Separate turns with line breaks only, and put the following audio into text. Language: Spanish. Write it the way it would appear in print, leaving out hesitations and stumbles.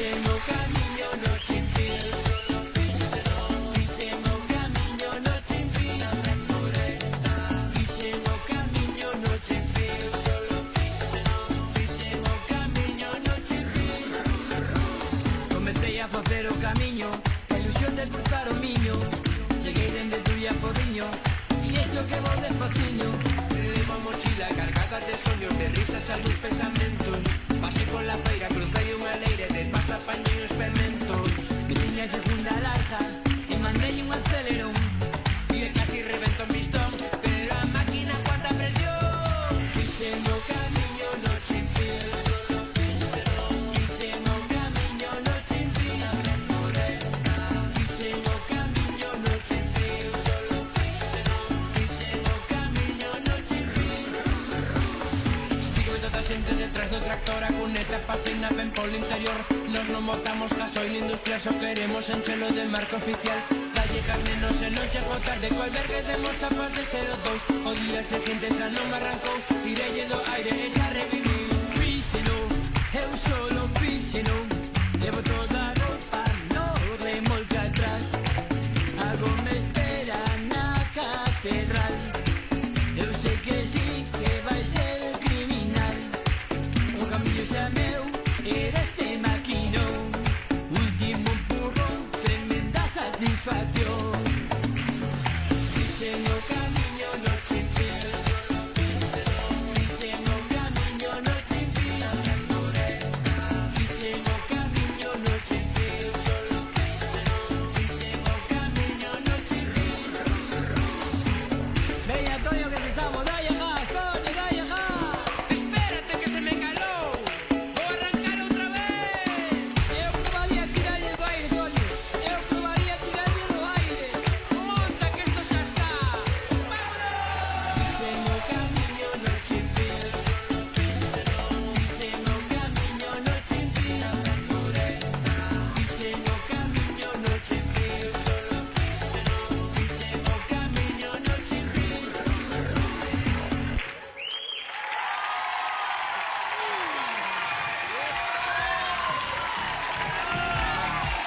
Fixen o camiño no Chinfín, solo fixen o camiño no Chinfín, fixen o camiño no Chinfín, solo fixen o camiño no Chinfín. Comecei a facer o camiño, a ilusión de cruzar o miño. Cheguei dende Tuia a Podiño, e iso que vou despaciño. Levo a mochila cargada de soños, de risas a luz pensamentos. Pasei pola feira, cruzei unha leira e despacio apañei os fermentos. Vine a segunda larga e mandei un acelerón, e casi revento o pistón, pero a máquina aguanta presión. Fixen o camiño no Chinfín, solo fixen o camiño no Chinfín, fixen o camiño no Chinfín, solo fixen o camiño no Chinfín. Sigo toda a xente detrás do tractor, a cuneta pasina ben polo interior. Nos non botamos gasoil industrial, só queremos enchelo de marca oficial. Dalle carne non se non chego tarde, co albergue temos chapas de 02. O día seguinte xa non me arrancou, tirelle do aire e xa reviviu. Fíxeno, eu solo fíxeno, levo toda a roupa no remolque atrás. Algo me espera na catedral, eu sei que sí que vai ser criminal. O camiño xa meu, eres